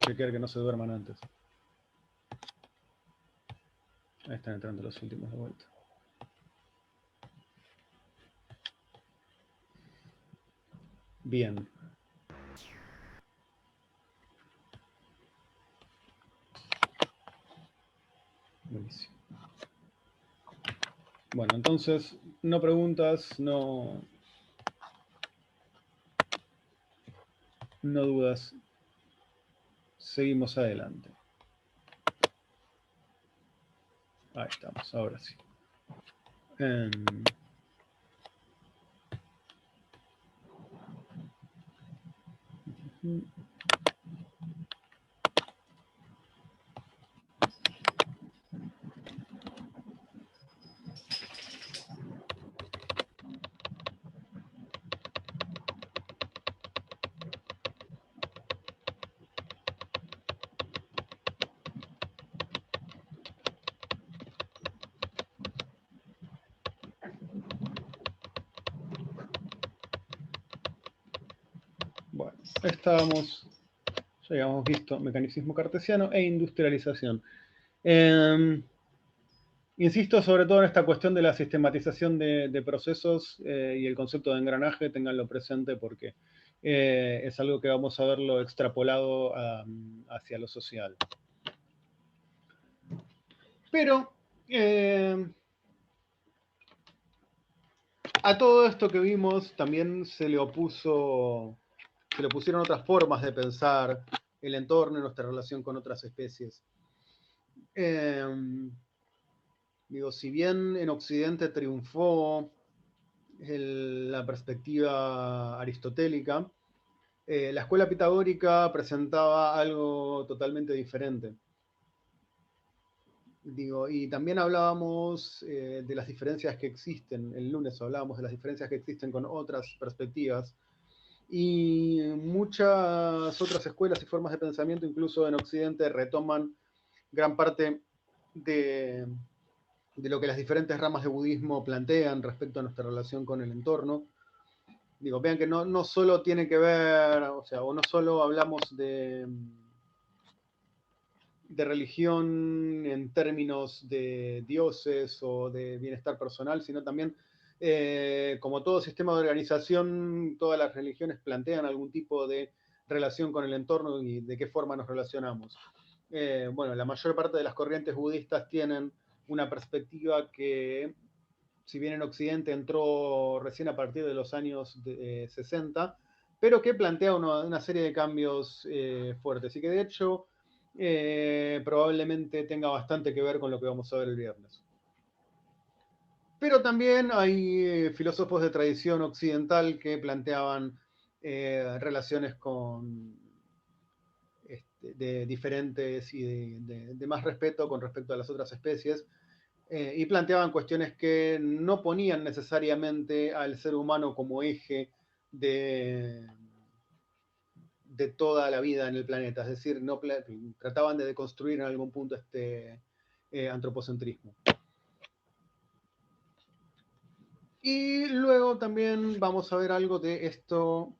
chequear que no se duerman antes. Ahí están entrando los últimos de vuelta. Bien. Buenísimo. Bueno, entonces, no preguntas, no dudas. Seguimos adelante. Ahí estamos, ahora sí. Bueno, estábamos, ya habíamos visto mecanicismo cartesiano e industrialización. Insisto sobre todo en esta cuestión de la sistematización de procesos y el concepto de engranaje, tenganlo presente porque es algo que vamos a verlo extrapolado hacia lo social. Pero a todo esto que vimos también se le pusieron otras formas de pensar el entorno y nuestra relación con otras especies. Digo, si bien en Occidente triunfó la perspectiva aristotélica, la escuela pitagórica presentaba algo totalmente diferente. Digo, y también hablábamos de las diferencias que existen, el lunes hablábamos de las diferencias que existen con otras perspectivas, y muchas otras escuelas y formas de pensamiento, incluso en Occidente, retoman gran parte de lo que las diferentes ramas de budismo plantean respecto a nuestra relación con el entorno. Digo, vean que no solo tiene que ver, o sea, o no solo hablamos de religión en términos de dioses o de bienestar personal, sino también, como todo sistema de organización, todas las religiones plantean algún tipo de relación con el entorno y de qué forma nos relacionamos. Bueno, la mayor parte de las corrientes budistas tienen una perspectiva que, si bien en Occidente entró recién a partir de los años 60, pero que plantea una serie de cambios fuertes y que de hecho probablemente tenga bastante que ver con lo que vamos a ver el viernes. Pero también hay filósofos de tradición occidental que planteaban relaciones de diferentes y de más respeto con respecto a las otras especies, y planteaban cuestiones que no ponían necesariamente al ser humano como eje de toda la vida en el planeta, es decir, trataban de deconstruir en algún punto este antropocentrismo. Y luego también vamos a ver algo de esto,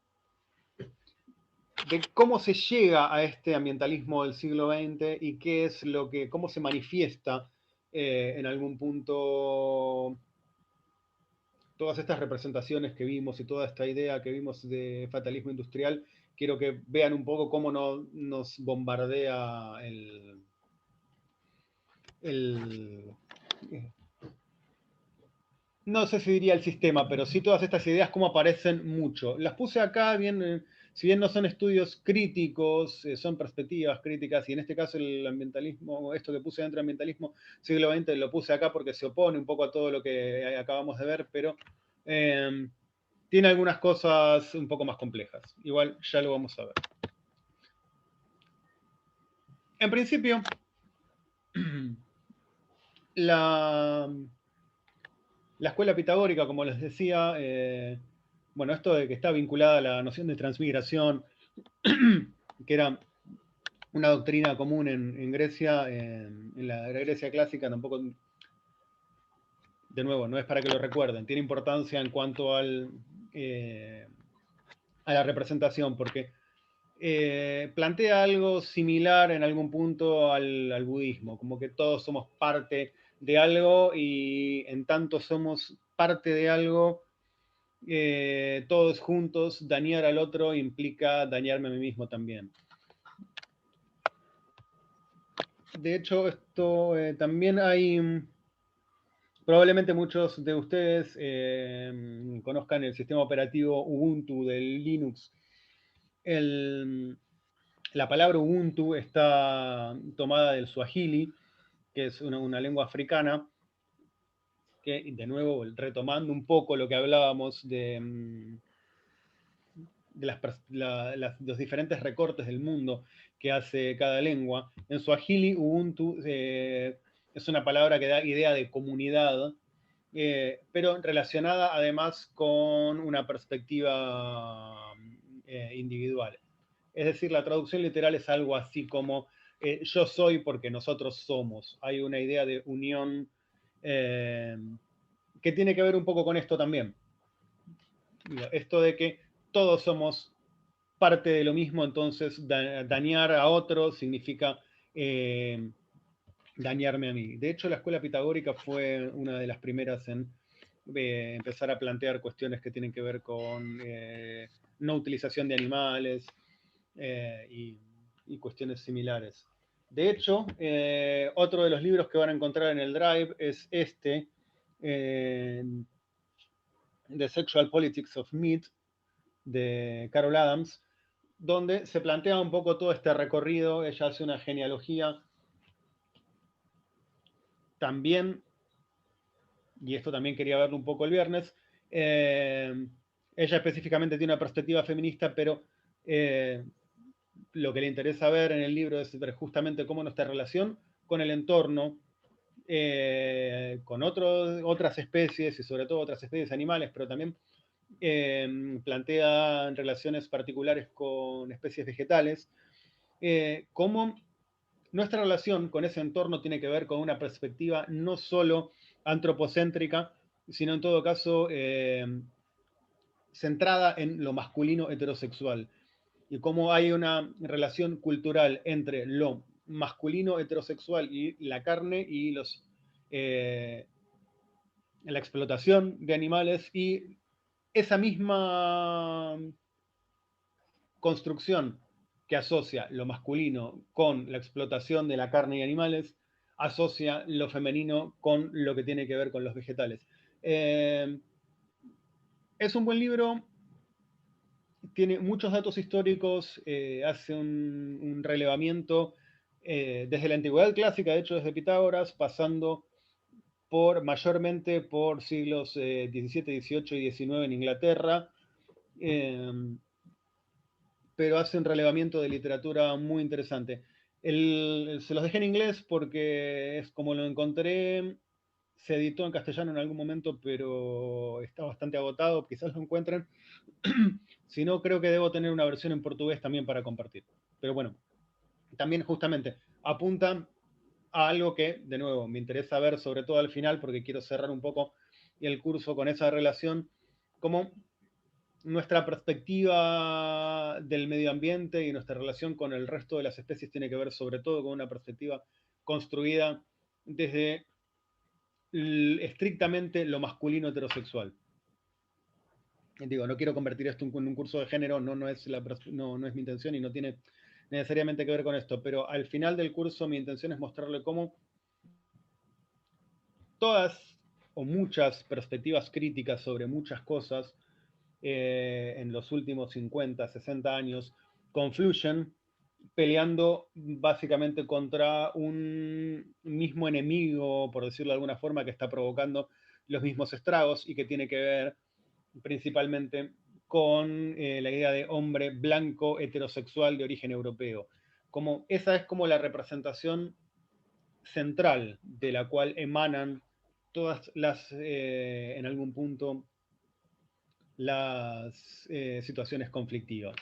de cómo se llega a este ambientalismo del siglo XX y qué es cómo se manifiesta en algún punto todas estas representaciones que vimos y toda esta idea que vimos de fatalismo industrial. Quiero que vean un poco cómo nos bombardea no sé si diría el sistema, pero sí todas estas ideas cómo aparecen mucho. Las puse acá, bien, si bien no son estudios críticos, son perspectivas críticas, y en este caso el ambientalismo, esto que puse dentro del ambientalismo siglo XX lo puse acá porque se opone un poco a todo lo que acabamos de ver, pero tiene algunas cosas un poco más complejas. Igual ya lo vamos a ver. En principio, la escuela pitagórica, como les decía, bueno, esto de que está vinculada a la noción de transmigración, que era una doctrina común en Grecia, en la Grecia clásica, tampoco, de nuevo, no es para que lo recuerden, tiene importancia en cuanto a la representación, porque plantea algo similar en algún punto al budismo, como que todos somos parte de algo y en tanto somos parte de algo, todos juntos, dañar al otro implica dañarme a mí mismo también. De hecho, esto también hay, probablemente muchos de ustedes conozcan el sistema operativo Ubuntu del Linux. La palabra Ubuntu está tomada del Swahili, que es una lengua africana, que de nuevo, retomando un poco lo que hablábamos de los diferentes recortes del mundo que hace cada lengua. En Swahili, Ubuntu es una palabra que da idea de comunidad, pero relacionada además con una perspectiva individual. Es decir, la traducción literal es algo así como yo soy porque nosotros somos. Hay una idea de unión que tiene que ver un poco con esto también. Esto de que todos somos parte de lo mismo, entonces dañar a otro significa dañarme a mí. De hecho, la escuela pitagórica fue una de las primeras en empezar a plantear cuestiones que tienen que ver con no utilización de animales y cuestiones similares. De hecho, otro de los libros que van a encontrar en el Drive es este, The Sexual Politics of Meat, de Carol Adams, donde se plantea un poco todo este recorrido. Ella hace una genealogía también, y esto también quería verlo un poco el viernes. Ella específicamente tiene una perspectiva feminista, pero lo que le interesa ver en el libro es ver justamente cómo nuestra relación con el entorno, con otras especies y sobre todo otras especies animales, pero también plantea relaciones particulares con especies vegetales, cómo nuestra relación con ese entorno tiene que ver con una perspectiva no solo antropocéntrica, sino en todo caso centrada en lo masculino heterosexual. Y cómo hay una relación cultural entre lo masculino heterosexual y la carne y la explotación de animales, y esa misma construcción que asocia lo masculino con la explotación de la carne y animales, asocia lo femenino con lo que tiene que ver con los vegetales. Es un buen libro, tiene muchos datos históricos, hace un relevamiento desde la antigüedad clásica, de hecho desde Pitágoras, pasando mayormente por siglos XVII, XVIII y XIX en Inglaterra, pero hace un relevamiento de literatura muy interesante. Se los dejé en inglés porque es como lo encontré, se editó en castellano en algún momento, pero está bastante agotado, quizás lo encuentren. Si no, creo que debo tener una versión en portugués también para compartir. Pero bueno, también justamente apuntan a algo que, de nuevo, me interesa ver, sobre todo al final, porque quiero cerrar un poco el curso con esa relación, como nuestra perspectiva del medio ambiente y nuestra relación con el resto de las especies tiene que ver sobre todo con una perspectiva construida desde estrictamente lo masculino heterosexual. Digo, no quiero convertir esto en un curso de género, no es mi intención y no tiene necesariamente que ver con esto, pero al final del curso mi intención es mostrarle cómo todas o muchas perspectivas críticas sobre muchas cosas en los últimos 50, 60 años confluyen peleando básicamente contra un mismo enemigo, por decirlo de alguna forma, que está provocando los mismos estragos y que tiene que ver principalmente con la idea de hombre blanco heterosexual de origen europeo. Como, esa es como la representación central de la cual emanan todas las, en algún punto, las situaciones conflictivas.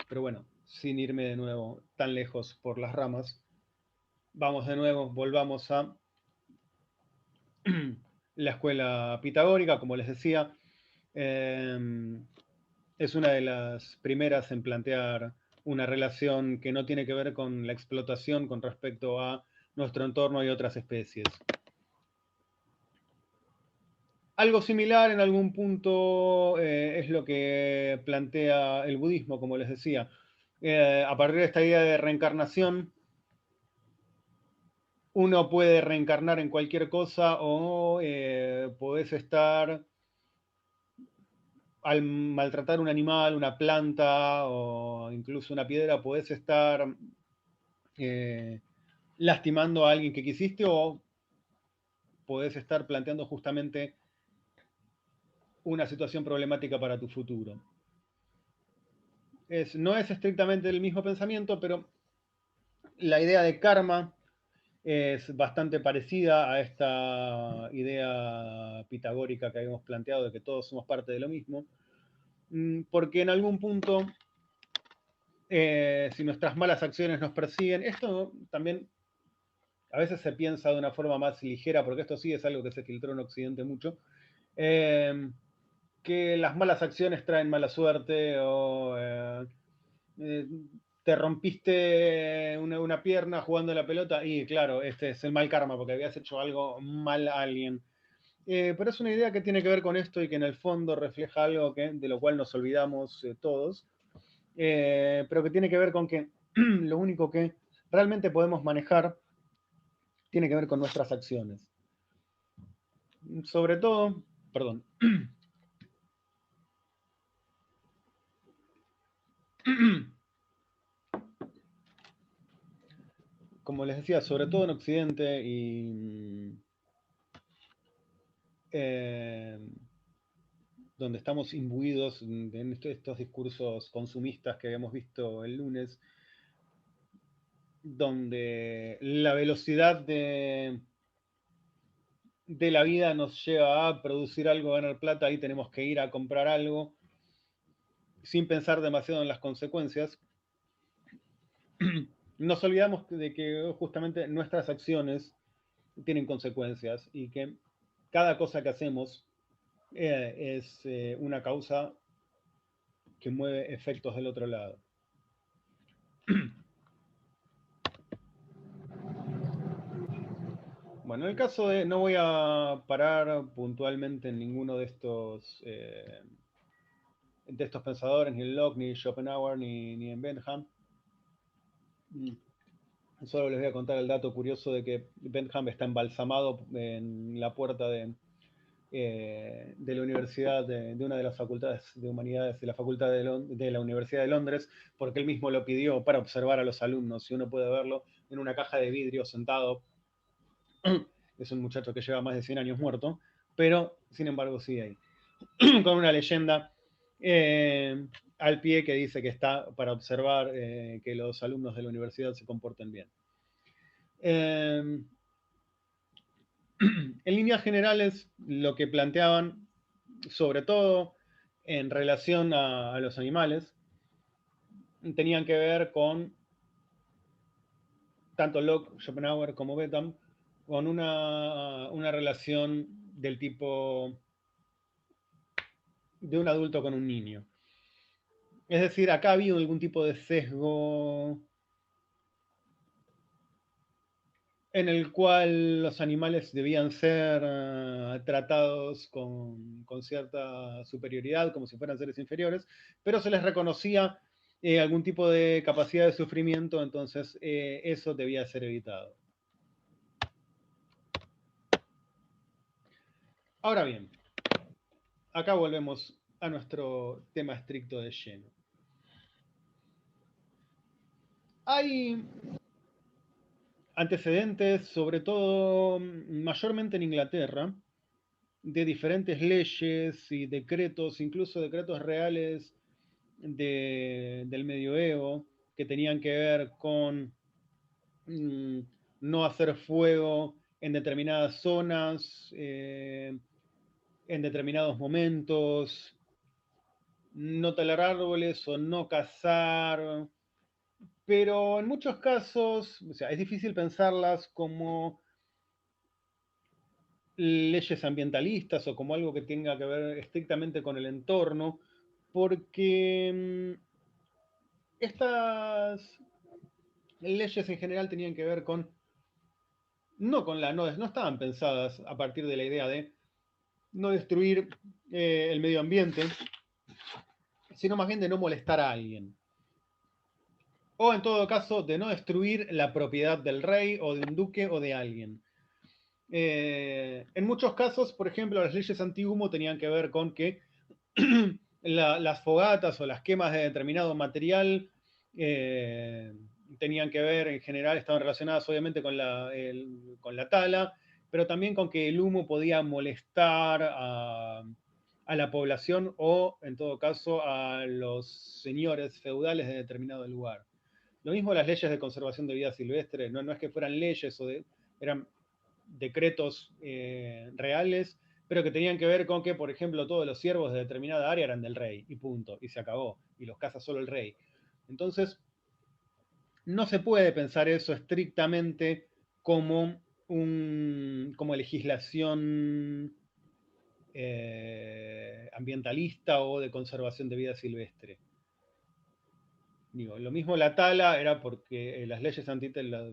Pero bueno, sin irme de nuevo tan lejos por las ramas, vamos de nuevo, volvamos a la escuela pitagórica, como les decía. Es una de las primeras en plantear una relación que no tiene que ver con la explotación con respecto a nuestro entorno y otras especies. Algo similar en algún punto es lo que plantea el budismo, como les decía. A partir de esta idea de reencarnación, uno puede reencarnar en cualquier cosa o podés estar, al maltratar un animal, una planta o incluso una piedra, podés estar eh, lastimando a alguien que quisiste o podés estar planteando justamente una situación problemática para tu futuro. No es estrictamente el mismo pensamiento, pero la idea de karma es bastante parecida a esta idea pitagórica que habíamos planteado de que todos somos parte de lo mismo, porque en algún punto, si nuestras malas acciones nos persiguen, esto también a veces se piensa de una forma más ligera, porque esto sí es algo que se filtró en Occidente mucho, que las malas acciones traen mala suerte o eh, te rompiste una pierna jugando a la pelota y claro, este es el mal karma porque habías hecho algo mal a alguien. Pero es una idea que tiene que ver con esto y que en el fondo refleja algo de lo cual nos olvidamos todos, pero que tiene que ver con que lo único que realmente podemos manejar tiene que ver con nuestras acciones. Sobre todo, perdón, como les decía, sobre todo en Occidente y eh, donde estamos imbuidos en estos discursos consumistas que habíamos visto el lunes, donde la velocidad de la vida nos lleva a producir algo, ganar plata, y tenemos que ir a comprar algo sin pensar demasiado en las consecuencias. Nos olvidamos de que justamente nuestras acciones tienen consecuencias y que cada cosa que hacemos es una causa que mueve efectos del otro lado. Bueno, en el caso no voy a parar puntualmente en ninguno de estos pensadores, ni en Locke, ni Schopenhauer, ni en Bentham. Solo les voy a contar el dato curioso de que Bentham está embalsamado en la puerta de la universidad, de una de las facultades de humanidades de la facultad de la Universidad de Londres, porque él mismo lo pidió para observar a los alumnos, y uno puede verlo en una caja de vidrio sentado. Es un muchacho que lleva más de 100 años muerto, pero sin embargo sigue ahí, con una leyenda al pie que dice que está para observar que los alumnos de la universidad se comporten bien. En líneas generales, lo que planteaban, sobre todo en relación a los animales, tenían que ver con, tanto Locke, Schopenhauer como Bentham, con una relación del tipo de un adulto con un niño. Es decir, acá ha habido algún tipo de sesgo en el cual los animales debían ser tratados con cierta superioridad, como si fueran seres inferiores, pero se les reconocía algún tipo de capacidad de sufrimiento, entonces eso debía ser evitado. Ahora bien, acá volvemos a nuestro tema estricto de lleno. Hay antecedentes, sobre todo mayormente en Inglaterra, de diferentes leyes y decretos, incluso decretos reales del medioevo, que tenían que ver con mm, no hacer fuego en determinadas zonas, en determinados momentos, no talar árboles o no cazar, pero en muchos casos, o sea, es difícil pensarlas como leyes ambientalistas o como algo que tenga que ver estrictamente con el entorno, porque Estas leyes en general tenían que ver con, no estaban pensadas a partir de la idea de no destruir el medio ambiente, sino más bien de no molestar a alguien. O en todo caso, de no destruir la propiedad del rey o de un duque o de alguien. En muchos casos, por ejemplo, las leyes anti-humo tenían que ver con que las fogatas o las quemas de determinado material eh, tenían que ver, en general, estaban relacionadas obviamente con la tala, pero también con que el humo podía molestar a la población o, en todo caso, a los señores feudales de determinado lugar. Lo mismo las leyes de conservación de vida silvestre, no es que fueran leyes eran decretos reales, pero que tenían que ver con que, por ejemplo, todos los siervos de determinada área eran del rey, y punto, y se acabó, y los caza solo el rey. Entonces, no se puede pensar eso estrictamente como, como legislación ambientalista o de conservación de vida silvestre. Digo, lo mismo la tala era porque las leyes antitala,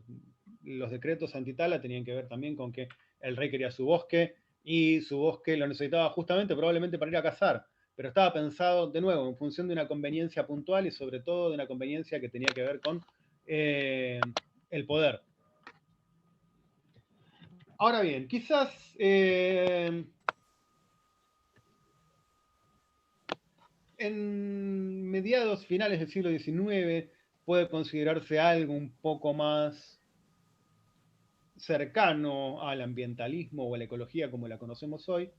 los decretos antitala tenían que ver también con que el rey quería su bosque y su bosque lo necesitaba justamente probablemente para ir a cazar, pero estaba pensado de nuevo en función de una conveniencia puntual y sobre todo de una conveniencia que tenía que ver con el poder. Ahora bien, quizás en mediados finales del siglo XIX puede considerarse algo un poco más cercano al ambientalismo o a la ecología como la conocemos hoy.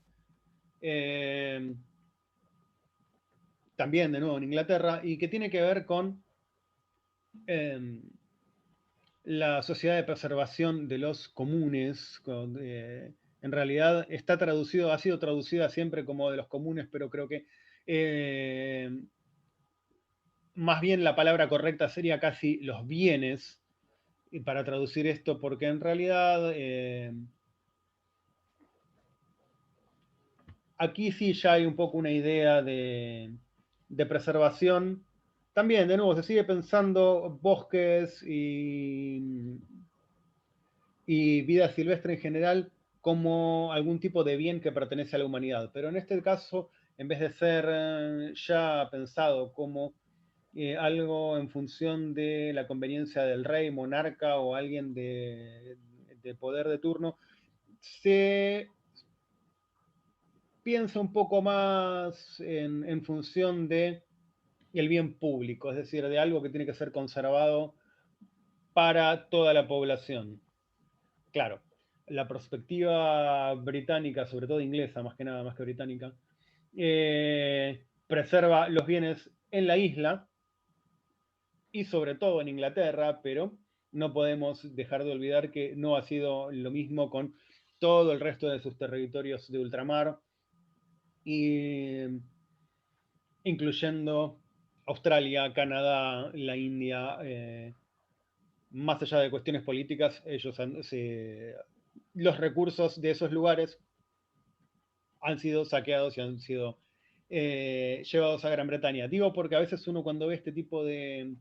Eh, También de nuevo en Inglaterra, y que tiene que ver con eh, la sociedad de preservación de los comunes. En realidad está traducido, ha sido traducida siempre como de los comunes, pero creo que eh, más bien la palabra correcta sería casi los bienes, y para traducir esto, porque en realidad aquí sí ya hay un poco una idea de preservación. También, de nuevo, se sigue pensando bosques y vida silvestre en general como algún tipo de bien que pertenece a la humanidad. Pero en este caso, en vez de ser ya pensado como algo en función de la conveniencia del rey, monarca o alguien de poder de turno, se piensa un poco más en función de el bien público, es decir, de algo que tiene que ser conservado para toda la población. Claro, la perspectiva británica, sobre todo inglesa, más que nada, más que británica, preserva los bienes en la isla y sobre todo en Inglaterra, pero no podemos dejar de olvidar que no ha sido lo mismo con todo el resto de sus territorios de ultramar, y incluyendo Australia, Canadá, la India, más allá de cuestiones políticas, los recursos de esos lugares han sido saqueados y han sido llevados a Gran Bretaña. Digo porque a veces uno cuando ve este tipo de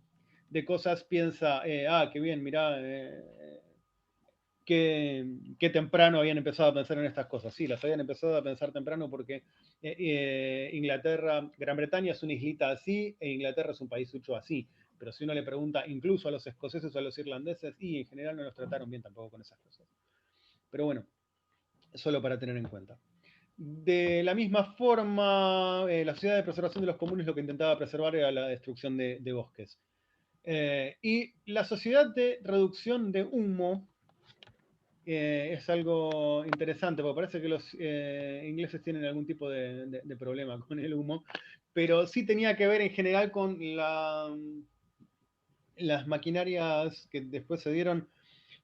cosas piensa, qué bien, mirá, qué temprano habían empezado a pensar en estas cosas. Sí, las habían empezado a pensar temprano porque Inglaterra, Gran Bretaña es una islita así e Inglaterra es un país hecho así. Pero si uno le pregunta incluso a los escoceses o a los irlandeses, y en general no los trataron bien tampoco con esas cosas. Pero bueno, solo para tener en cuenta. De la misma forma, la sociedad de preservación de los comunes lo que intentaba preservar era la destrucción de bosques. Y la sociedad de reducción de humo es algo interesante, porque parece que los ingleses tienen algún tipo de problema con el humo, pero sí tenía que ver en general con las maquinarias que después se dieron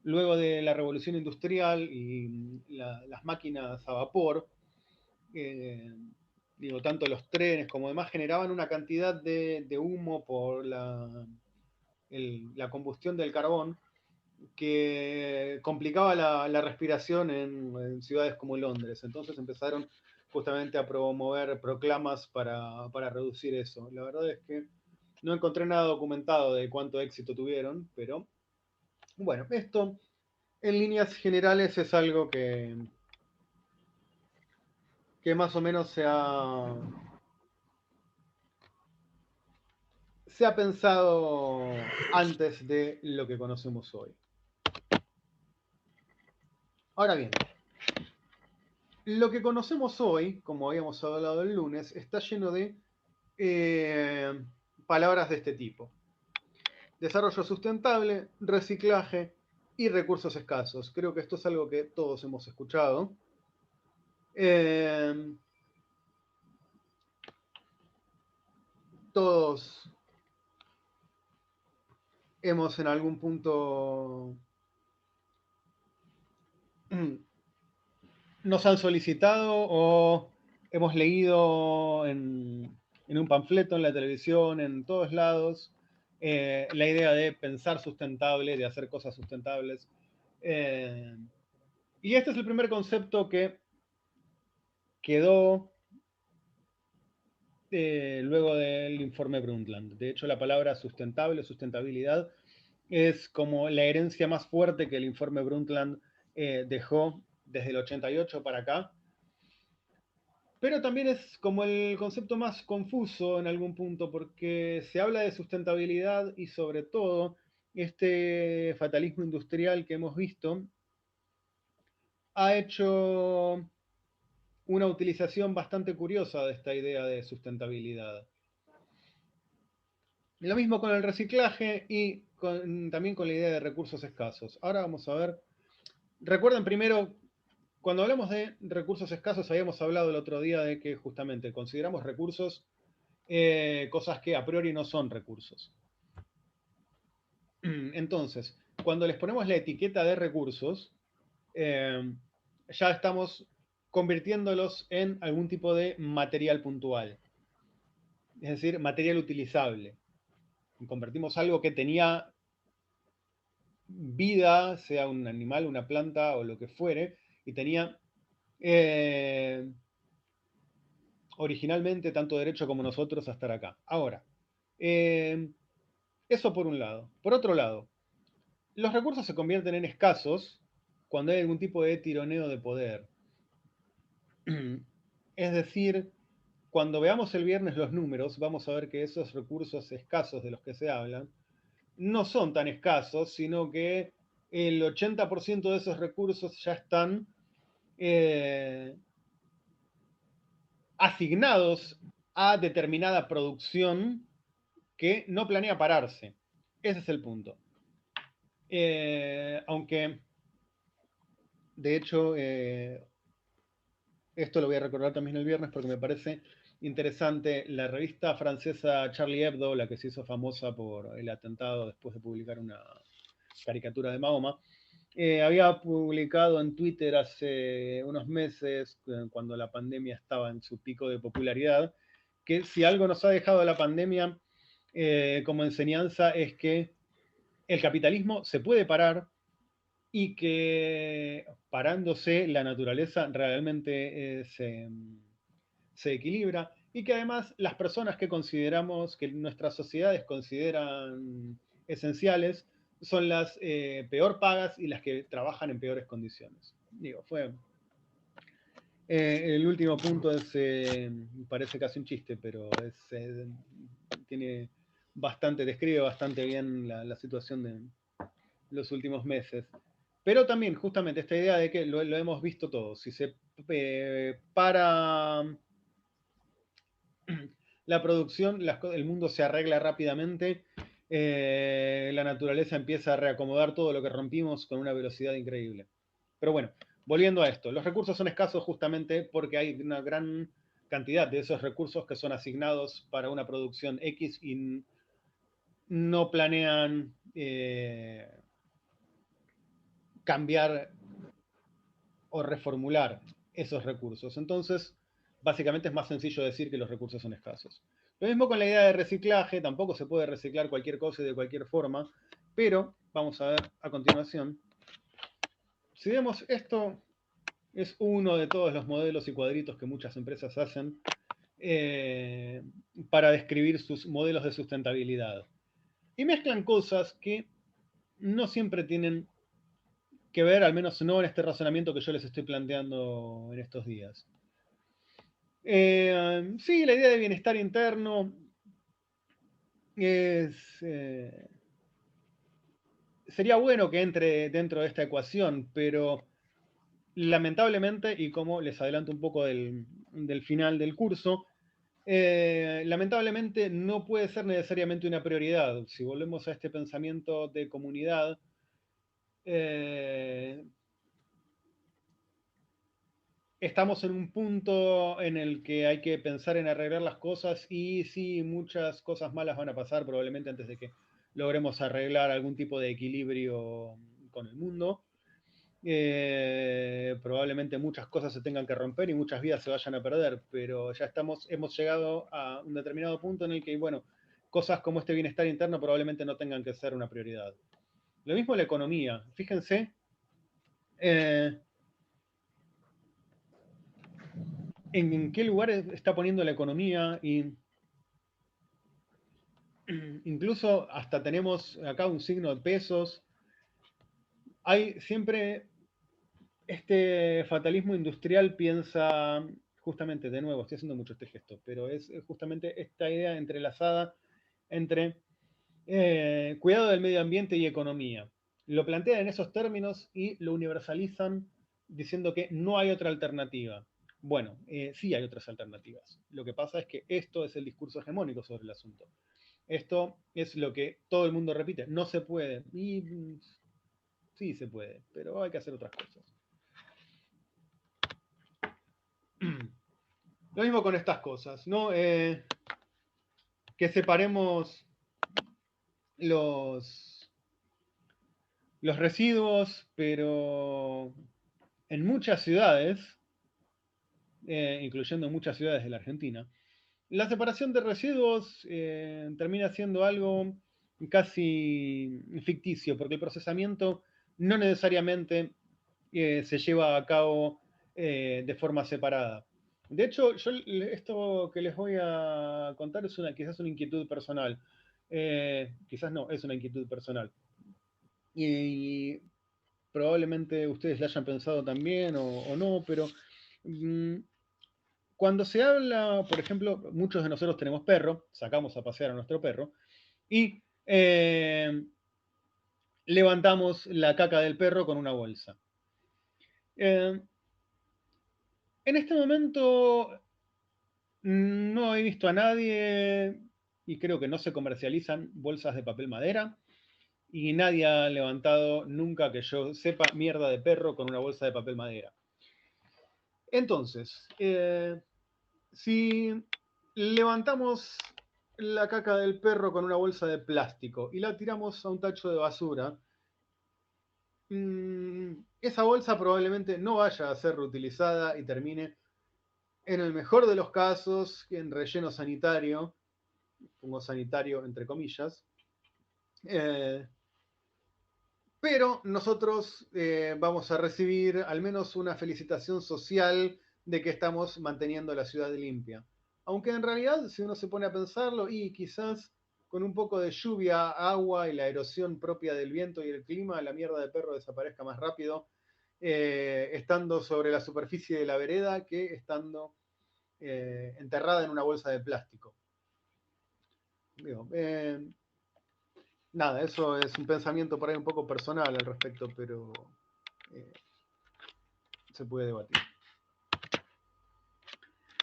luego de la revolución industrial y las máquinas a vapor. eh, Digo, tanto los trenes como demás generaban una cantidad de humo por la combustión del carbón que complicaba la respiración en ciudades como Londres. Entonces empezaron justamente a promover proclamas para reducir eso. La verdad es que No encontré nada documentado de cuánto éxito tuvieron, pero bueno, esto en líneas generales es algo que más o menos se ha pensado antes de lo que conocemos hoy. Ahora bien, lo que conocemos hoy, como habíamos hablado el lunes, está lleno de palabras de este tipo. Desarrollo sustentable, reciclaje y recursos escasos. Creo que esto es algo que todos hemos escuchado. Todos hemos en algún punto nos han solicitado o hemos leído en un panfleto, en la televisión, en todos lados, la idea de pensar sustentable, de hacer cosas sustentables. Y este es el primer concepto que quedó luego del informe Brundtland. De hecho, la palabra sustentable, sustentabilidad, es como la herencia más fuerte que el informe Brundtland dejó desde el 88 para acá. Pero también es como el concepto más confuso en algún punto, porque se habla de sustentabilidad y sobre todo este fatalismo industrial que hemos visto ha hecho una utilización bastante curiosa de esta idea de sustentabilidad. Lo mismo con el reciclaje y también con la idea de recursos escasos. Ahora vamos a ver. Recuerden primero, cuando hablamos de recursos escasos, habíamos hablado el otro día de que justamente consideramos recursos cosas que a priori no son recursos. Entonces, cuando les ponemos la etiqueta de recursos, ya estamos convirtiéndolos en algún tipo de material puntual, es decir, material utilizable. Convertimos algo que tenía vida, sea un animal, una planta o lo que fuere, y tenía originalmente tanto derecho como nosotros a estar acá. Ahora, eso por un lado. Por otro lado, los recursos se convierten en escasos cuando hay algún tipo de tironeo de poder. Es decir, cuando veamos el viernes los números, vamos a ver que esos recursos escasos de los que se hablan no son tan escasos, sino que el 80% de esos recursos ya están asignados a determinada producción que no planea pararse. Ese es el punto. Aunque, de hecho, esto lo voy a recordar también el viernes porque me parece interesante. La revista francesa Charlie Hebdo, la que se hizo famosa por el atentado después de publicar una caricatura de Mahoma, había publicado en Twitter hace unos meses, cuando la pandemia estaba en su pico de popularidad, que si algo nos ha dejado la pandemia como enseñanza es que el capitalismo se puede parar y que parándose la naturaleza realmente se equilibra y que además las personas que consideramos, que nuestras sociedades consideran esenciales, son las peor pagas y las que trabajan en peores condiciones. Digo, fue... el último punto parece casi un chiste, pero tiene bastante, describe bastante bien la situación de los últimos meses. Pero también, justamente, esta idea de que lo hemos visto todos. Si se para la producción, el mundo se arregla rápidamente, la naturaleza empieza a reacomodar todo lo que rompimos con una velocidad increíble. Pero bueno, volviendo a esto, los recursos son escasos justamente porque hay una gran cantidad de esos recursos que son asignados para una producción X y no planean cambiar o reformular esos recursos. Entonces, básicamente es más sencillo decir que los recursos son escasos. Lo mismo con la idea de reciclaje, tampoco se puede reciclar cualquier cosa y de cualquier forma, pero vamos a ver a continuación. Si vemos esto, es uno de todos los modelos y cuadritos que muchas empresas hacen para describir sus modelos de sustentabilidad. Y mezclan cosas que no siempre tienen que ver, al menos no en este razonamiento que yo les estoy planteando en estos días. Sí, la idea de bienestar interno sería bueno que entre dentro de esta ecuación, pero lamentablemente, y como les adelanto un poco del final del curso, lamentablemente no puede ser necesariamente una prioridad. Si volvemos a este pensamiento de comunidad, estamos en un punto en el que hay que pensar en arreglar las cosas y sí, muchas cosas malas van a pasar probablemente antes de que logremos arreglar algún tipo de equilibrio con el mundo. Probablemente muchas cosas se tengan que romper y muchas vidas se vayan a perder, pero ya hemos llegado a un determinado punto en el que, bueno, cosas como este bienestar interno probablemente no tengan que ser una prioridad. Lo mismo la economía. Fíjense en qué lugar está poniendo la economía y incluso hasta tenemos acá un signo de pesos. Hay siempre este fatalismo industrial piensa, justamente, de nuevo, estoy haciendo mucho este gesto, pero es justamente esta idea entrelazada entre cuidado del medio ambiente y economía. Lo plantean en esos términos y lo universalizan diciendo que no hay otra alternativa. Bueno, sí hay otras alternativas. Lo que pasa es que esto es el discurso hegemónico sobre el asunto. Esto es lo que todo el mundo repite. No se puede. Y sí se puede, pero hay que hacer otras cosas. Lo mismo con estas cosas, ¿no? Que separemos los residuos, pero en muchas ciudades, incluyendo muchas ciudades de la Argentina, la separación de residuos termina siendo algo casi ficticio, porque el procesamiento no necesariamente se lleva a cabo de forma separada. De hecho, esto que les voy a contar es quizás una inquietud personal. Quizás no, es una inquietud personal. Y probablemente ustedes la hayan pensado también o no, pero mm, cuando se habla, por ejemplo, muchos de nosotros tenemos perro, sacamos a pasear a nuestro perro y levantamos la caca del perro con una bolsa. En este momento no he visto a nadie y creo que no se comercializan bolsas de papel madera y nadie ha levantado nunca que yo sepa mierda de perro con una bolsa de papel madera. Entonces, si levantamos la caca del perro con una bolsa de plástico y la tiramos a un tacho de basura, esa bolsa probablemente no vaya a ser reutilizada y termine, en el mejor de los casos, en relleno sanitario, pongo sanitario entre comillas, pero nosotros vamos a recibir al menos una felicitación social de que estamos manteniendo la ciudad limpia. Aunque en realidad, si uno se pone a pensarlo, y quizás con un poco de lluvia, agua y la erosión propia del viento y el clima, la mierda de perro desaparezca más rápido, estando sobre la superficie de la vereda que estando enterrada en una bolsa de plástico. Digo, nada, eso es un pensamiento por ahí un poco personal al respecto, pero se puede debatir.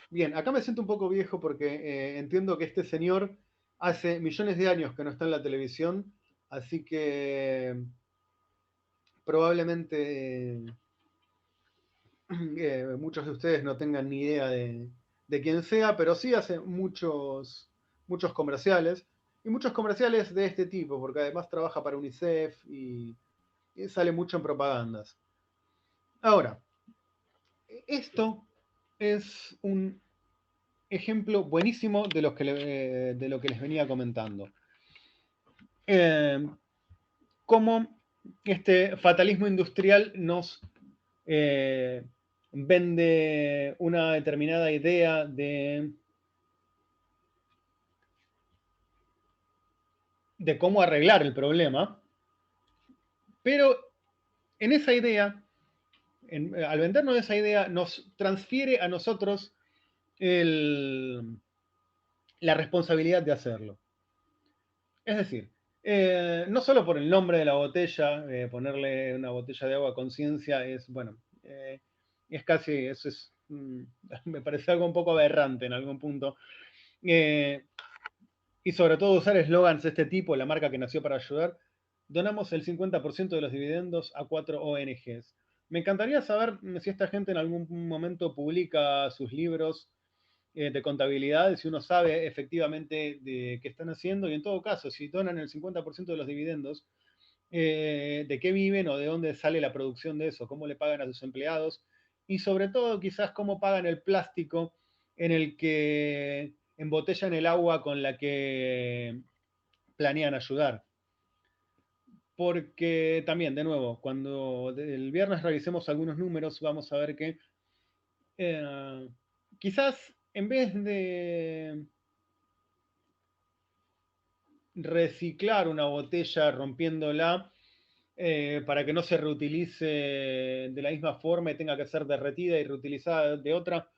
Bien, acá me siento un poco viejo porque entiendo que este señor hace millones de años que no está en la televisión, así que probablemente muchos de ustedes no tengan ni idea de quién sea, pero sí hace muchos comerciales, y muchos comerciales de este tipo, porque además trabaja para UNICEF y sale mucho en propagandas. Ahora, esto es un ejemplo buenísimo de lo que les venía comentando. Cómo este fatalismo industrial nos vende una determinada idea de de cómo arreglar el problema, pero en esa idea, al vendernos esa idea, nos transfiere a nosotros la responsabilidad de hacerlo. Es decir, no solo por el nombre de la botella, ponerle una botella de agua a conciencia es, bueno, es casi, eso es, me parece algo un poco aberrante en algún punto. Y sobre todo usar eslogans de este tipo, la marca que nació para ayudar, donamos el 50% de los dividendos a 4 ONGs. Me encantaría saber si esta gente en algún momento publica sus libros de contabilidad, si uno sabe efectivamente de qué están haciendo y en todo caso, si donan el 50% de los dividendos, de qué viven o de dónde sale la producción de eso, cómo le pagan a sus empleados y sobre todo quizás cómo pagan el plástico en el que embotellan el agua con la que planean ayudar. Porque también, de nuevo, cuando el viernes revisemos algunos números, vamos a ver que eh, quizás en vez de reciclar una botella rompiéndola para que no se reutilice de la misma forma y tenga que ser derretida y reutilizada de otra,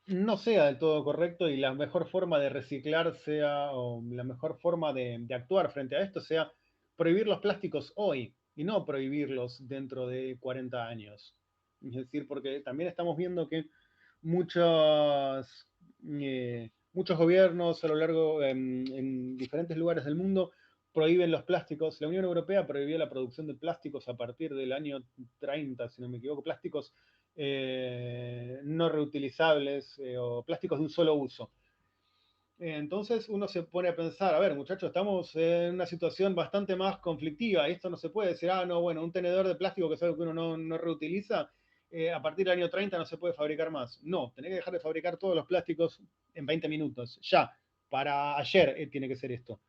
no sea del todo correcto y la mejor forma de reciclar sea, o la mejor forma de actuar frente a esto sea prohibir los plásticos hoy y no prohibirlos dentro de 40 años. Es decir, porque también estamos viendo que muchos gobiernos a lo largo, en diferentes lugares del mundo, prohíben los plásticos. La Unión Europea prohibió la producción de plásticos a partir del año 30, si no me equivoco, plásticos no reutilizables o plásticos de un solo uso. Entonces uno se pone a pensar, a ver, muchachos, estamos en una situación bastante más conflictiva y esto no se puede decir, no, bueno, un tenedor de plástico que es algo que uno no reutiliza, a partir del año 30 no se puede fabricar más. No, tenés que dejar de fabricar todos los plásticos en 20 minutos, ya, para ayer tiene que ser esto.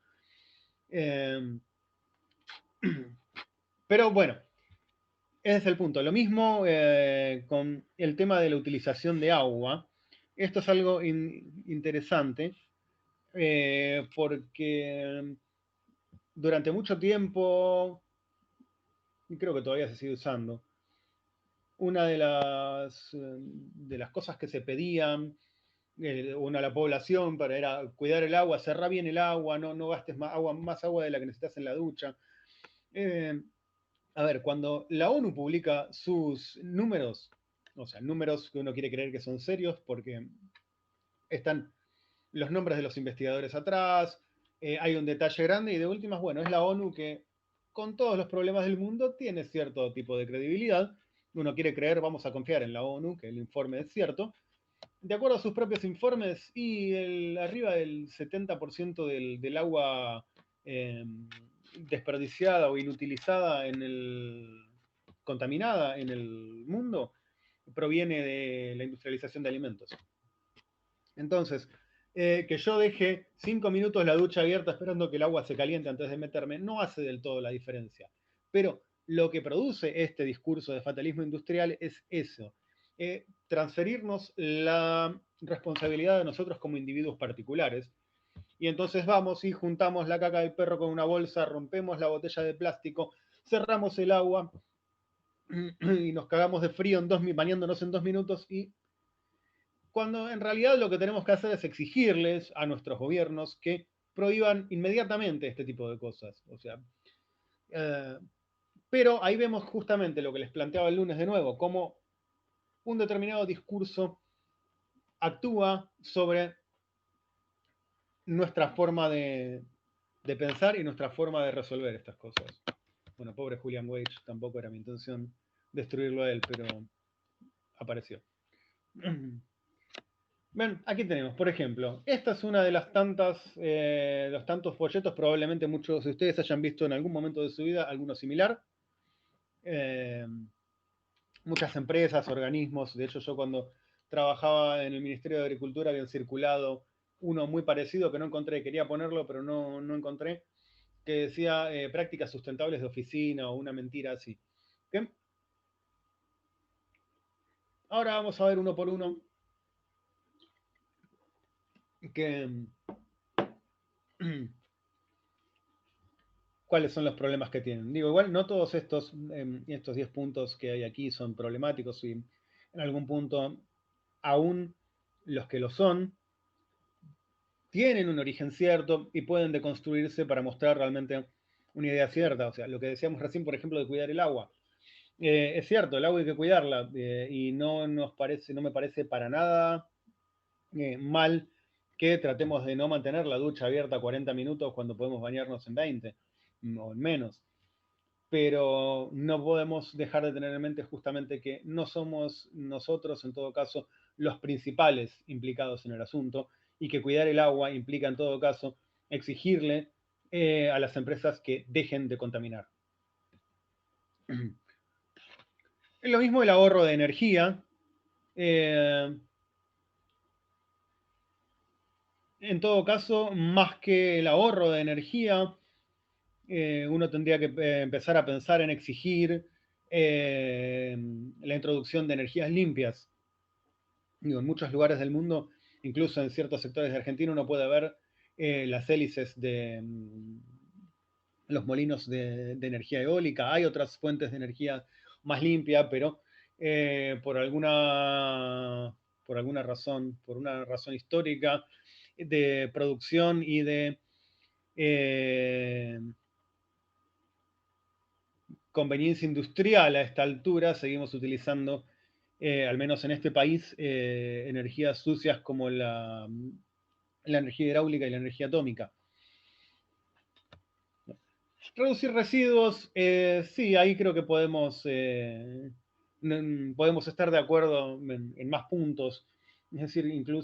Pero bueno, ese es el punto. Lo mismo con el tema de la utilización de agua. Esto es algo interesante porque durante mucho tiempo, y creo que todavía se sigue usando, una de las cosas que se pedían a la población era cuidar el agua, cerrar bien el agua, no gastes más agua de la que necesitas en la ducha. Eh, a ver, cuando la ONU publica sus números, o sea, números que uno quiere creer que son serios porque están los nombres de los investigadores atrás, hay un detalle grande y de últimas, bueno, es la ONU que con todos los problemas del mundo tiene cierto tipo de credibilidad. Uno quiere creer, vamos a confiar en la ONU, que el informe es cierto. De acuerdo a sus propios informes, y arriba del 70% del agua eh, desperdiciada o inutilizada contaminada en el mundo proviene de la industrialización de alimentos. Entonces, que yo deje 5 minutos la ducha abierta esperando que el agua se caliente antes de meterme, no hace del todo la diferencia. Pero lo que produce este discurso de fatalismo industrial es eso, transferirnos la responsabilidad de nosotros como individuos particulares. Y entonces vamos y juntamos la caca del perro con una bolsa, rompemos la botella de plástico, cerramos el agua y nos cagamos de frío bañándonos en 2 minutos y cuando en realidad lo que tenemos que hacer es exigirles a nuestros gobiernos que prohíban inmediatamente este tipo de cosas. O sea, eh, pero ahí vemos justamente lo que les planteaba el lunes de nuevo, cómo un determinado discurso actúa sobre nuestra forma de pensar y nuestra forma de resolver estas cosas. Bueno, pobre Julian Wage, tampoco era mi intención destruirlo a él, pero apareció. Ven, aquí tenemos, por ejemplo, esta es una de las los tantos folletos, probablemente muchos de ustedes hayan visto en algún momento de su vida alguno similar. Eh, Muchas empresas, organismos, de hecho yo cuando trabajaba en el Ministerio de Agricultura habían circulado uno muy parecido que no encontré, quería ponerlo, pero no encontré, que decía prácticas sustentables de oficina o una mentira así. ¿Bien? Ahora vamos a ver uno por uno que cuáles son los problemas que tienen. Digo, igual no todos estos 10 puntos que hay aquí son problemáticos y en algún punto, aún los que lo son, tienen un origen cierto y pueden deconstruirse para mostrar realmente una idea cierta. O sea, lo que decíamos recién, por ejemplo, de cuidar el agua. Es cierto, el agua hay que cuidarla y no me parece para nada mal que tratemos de no mantener la ducha abierta 40 minutos cuando podemos bañarnos en 20 o en menos. Pero no podemos dejar de tener en mente justamente que no somos nosotros, en todo caso, los principales implicados en el asunto y que cuidar el agua implica, en todo caso, exigirle a las empresas que dejen de contaminar. Es lo mismo el ahorro de energía. En todo caso, más que el ahorro de energía, uno tendría que empezar a pensar en exigir la introducción de energías limpias. Digo, en muchos lugares del mundo, incluso en ciertos sectores de Argentina, uno puede ver las hélices de los molinos de energía eólica. Hay otras fuentes de energía más limpia, pero por alguna razón, por una razón histórica de producción y de conveniencia industrial a esta altura, seguimos utilizando, al menos en este país, energías sucias como la energía hidráulica y la energía atómica. Reducir residuos, sí, ahí creo que podemos estar de acuerdo en más puntos. Es decir, incluso